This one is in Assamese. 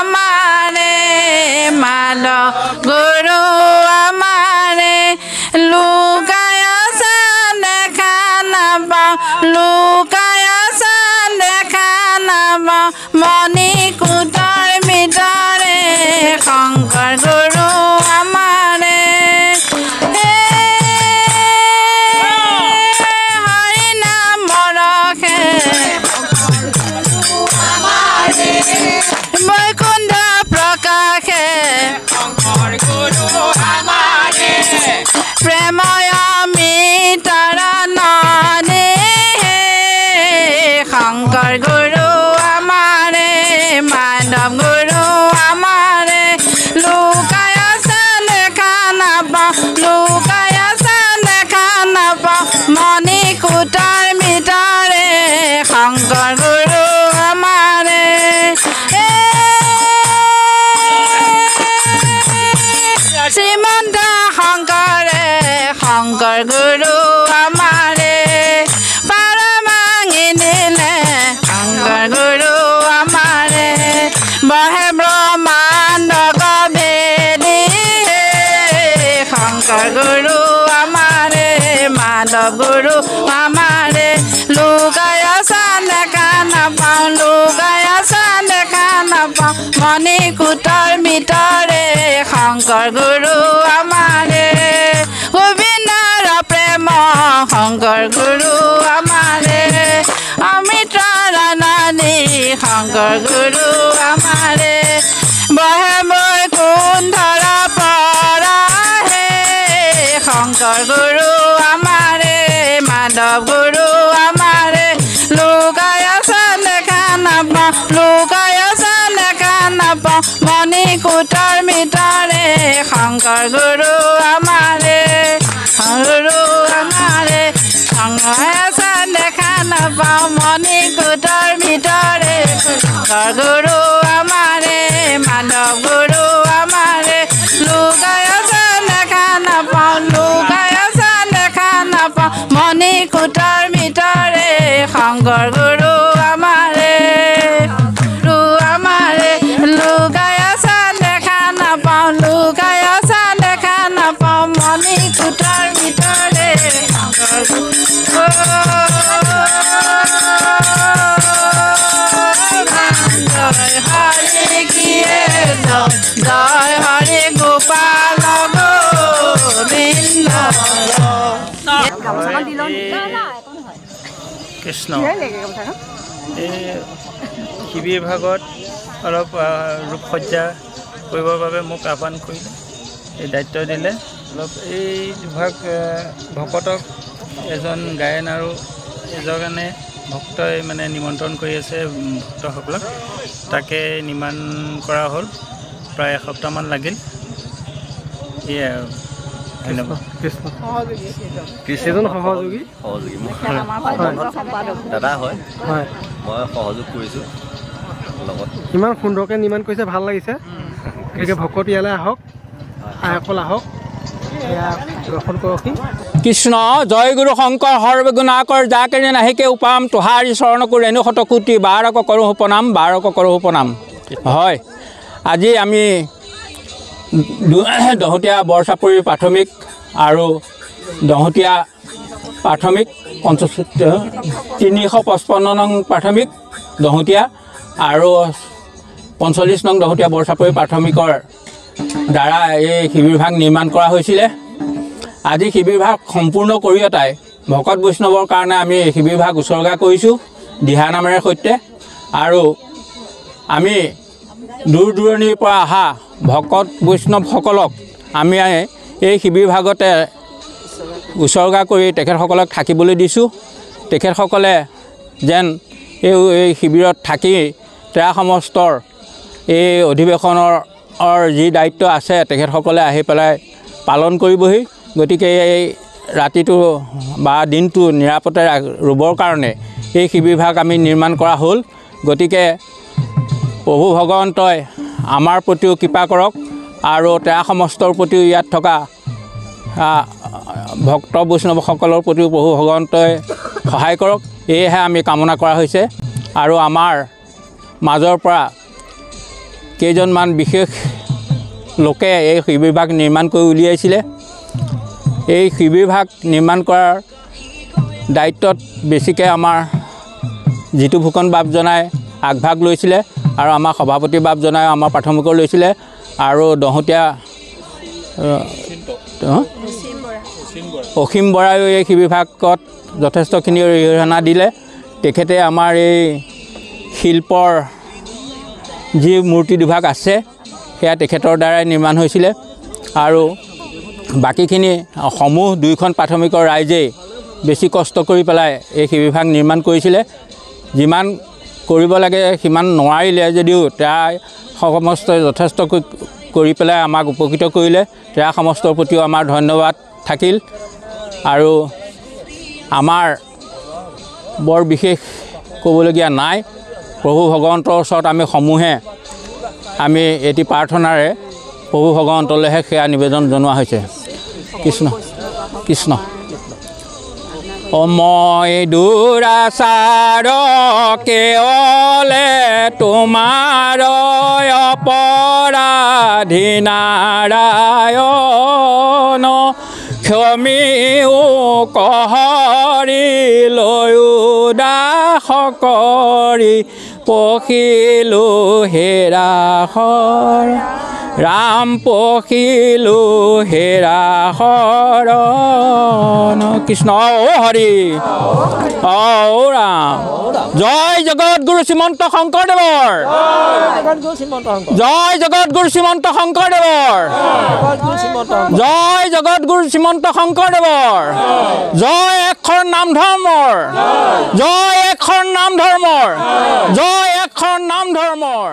আমাৰে মাধৱ গুৰু আমাৰে লুকাই আছে দেখা নাপাওঁ লুকাই আছে দেখা নাপাওঁ মণিকূটৰ ভিতৰে শংকৰ গুৰু আমাৰে হৰি নাম ৰখে বৈকুণ্ঠ প্ৰকাশে প্ৰেময় মিতৰ নদী শংকৰ গুৰু আমাৰে মাধৱ গুৰু আমাৰে লুকাই আছে দেখা নাপাওঁ লুকাই আছে দেখা নাপাওঁ মণিকূটৰ ভিতৰে শংকৰ গুৰু আমাৰে শ্ৰীমন্ত শংকৰে শংকৰ গুৰু আমাৰে পাৰ ভাঙি দিলে শংকৰ গুৰু আমাৰে বহে ব্ৰহ্মাণ্ড গভেদি শংকৰ গুৰু আমাৰে মাধৱ গুৰু আমাৰে লুকাই আছে দেখা নাপাওঁ লুকাই আছে দেখা নাপাওঁ মণিকূটৰ ভিতৰে শংকৰ গুৰু আমাৰে গোবিন্দৰ প্ৰেম শংকৰ গুৰু আমাৰে অমৃতৰ নদী শংকৰ গুৰু আমাৰে বহে বৈকুণ্ঠৰ পৰা হে শংকৰ গুৰু আমাৰে মাধৱ গুৰু আমাৰে লুকাই আছে দেখা নাপাওঁ লুকাই আছে দেখা নাপাওঁ মণিকূটৰ ভিতৰে শংকৰ গুৰু আমাৰে গুৰু আমাৰে শংকৰ আছে দেখা নাপাওঁ মণিকূটৰ ভিতৰে শংকৰ গুৰু আমাৰে মাধৱ গুৰু আমাৰে লুকাই আছে দেখা নাপাওঁ লুকাই আছে দেখা নাপাওঁ মণিকূটৰ ভিতৰে শংকৰ গুৰু আমাৰে গুৰু আমাৰে লুকাই আছে দেখা নাপাওঁ লুকাই আছে দেখা নাপাওঁ মণিকূটৰ ভিতৰে শংকৰ জয় হৰি কিয়ে জয় হৰি গোপাল গোবিন্দ কৃষ্ণ এই শিবিৰ ভাগত অলপ ৰূপসজ্জা কৰিবৰ বাবে মোক আহ্বান কৰিলে এই দায়িত্ব দিলে অলপ এই ভাগ ভকতক এজন গায়ন আৰু এজনে ভক্তই মানে নিমন্ত্ৰণ কৰি আছে ভক্তসকলক তাকে নিৰ্মাণ কৰা হ'ল প্ৰায় এসপ্তাহমান লাগিল এয়াই আৰু ধন্যবাদ কৃষ্ণ সহযোগী দাদা হয় মই সহযোগ কৰিছোঁ লগত ইমান সুন্দৰকৈ নিৰ্মাণ কৰিছে ভাল লাগিছে গতিকে ভকত ইয়ালৈ আহক আইসকল আহক এয়া দৰ্শন কৰকহি কৃষ্ণ জয় গুৰু শংকৰ সৰ্বগুণাকৰ যাকেৰে নাহিকে উপাম তোহাৰি চৰণকো ৰেণু শতকোটি বাৰক কৰোঁ প্ৰণাম বাৰক কৰোঁ প্ৰণাম হয় আজি আমি দহোটীয়া বৰচাপৰি প্ৰাথমিক আৰু দহোটীয়া প্ৰাথমিক 355 নং প্ৰাথমিক দহোটীয়া আৰু 45 নং দহোটীয়া বৰচাপৰি প্ৰাথমিকৰ দ্বাৰা এই শিবিৰভাগ নিৰ্মাণ কৰা হৈছিলে আজি শিবিৰভাগ সম্পূৰ্ণ কৰি এটাই ভকত বৈষ্ণৱৰ কাৰণে আমি শিবিৰভাগ উৎসৰ্গা কৰিছোঁ দিহা নামেৰে সৈতে আৰু আমি দূৰ দূৰণিৰ পৰা অহা ভকত বৈষ্ণৱসকলক আমি এই শিবিৰভাগতে উৎসৰ্গা কৰি তেখেতসকলক থাকিবলৈ দিছোঁ তেখেতসকলে যেন এই শিবিৰত থাকি ত্ৰা সমস্তৰ এই অধিৱেশনৰ যি দায়িত্ব আছে তেখেতসকলে আহি পেলাই পালন কৰিবহি গতিকে এই ৰাতিটো বা দিনটো নিৰাপত্তাৰে ৰুবৰ কাৰণে এই শিবিৰভাগ আমি নিৰ্মাণ কৰা হ'ল গতিকে প্ৰভু ভগৱন্তই আমাৰ প্ৰতিও কৃপা কৰক আৰু ত্ৰা সমস্তৰ প্ৰতিও ইয়াত থকা ভক্ত বৈষ্ণৱসকলৰ প্ৰতিও প্ৰভু ভগৱন্তই সহায় কৰক এয়েহে আমি কামনা কৰা হৈছে আৰু আমাৰ মাজৰ পৰা কেইজনমান বিশেষ লোকে এই শিবিৰভাগ নিৰ্মাণ কৰি উলিয়াইছিলে। এই শিবিৰভাগ নিৰ্মাণ কৰাৰ দায়িত্বত বেছিকৈ আমাৰ জিতু ফুকন বাপজনাই আগভাগ লৈছিলে আৰু আমাৰ সভাপতি বাপজনাই আমাৰ প্ৰাথমিকৰ লৈছিলে আৰু দহোটীয়া অসীম বৰায়ো এই শিবিৰভাগত যথেষ্টখিনি অৰিহণা দিলে। তেখেতে আমাৰ এই শিল্পৰ যি মূৰ্তি দুভাগ আছে সেয়া তেখেতৰ দ্বাৰাই নিৰ্মাণ হৈছিলে আৰু বাকীখিনি সমূহ 2খন প্ৰাথমিকৰ ৰাইজেই বেছি কষ্ট কৰি পেলাই এই শিবিৰভাগ নিৰ্মাণ কৰিছিলে। যিমান কৰিব লাগে সিমান নোৱাৰিলে যদিও তাৰ সমস্তই যথেষ্ট কৰি পেলাই আমাক উপকৃত কৰিলে। তাৰ সমস্তৰ প্ৰতিও আমাৰ ধন্যবাদ থাকিল আৰু আমাৰ বৰ বিশেষ ক'বলগীয়া নাই। প্ৰভু ভগৱন্তৰ ওচৰত আমি সমূহে আমি এটি প্ৰাৰ্থনাৰে প্ৰভু ভগৱন্তলৈহে সেয়া নিবেদন জনোৱা হৈছে। কৃষ্ণ কৃষ্ণ। মই দুৰাচাৰ কেৱলে তোমাৰ অপৰাধী নাৰায়ণ ক্ষমিও কহৰি লৈও দাস কৰি পখিলো হেৰাশৰ ৰাম পখিলো হেৰাশৰণ। কৃষ্ণ ও হৰি ও ৰাম। জয় জগতগুৰু শ্ৰীমন্ত শংকৰদেৱৰ জয় জগতগুৰু শ্ৰীমন্ত শংকৰদেৱৰ জয় জগতগুৰু শ্ৰীমন্ত শংকৰদেৱৰ জয় এক্ষৰ নাম ধৰ্মৰ জয় এক্ষৰ নাম ধৰ্মৰ জয় এক্ষৰ নাম ধৰ্মৰ।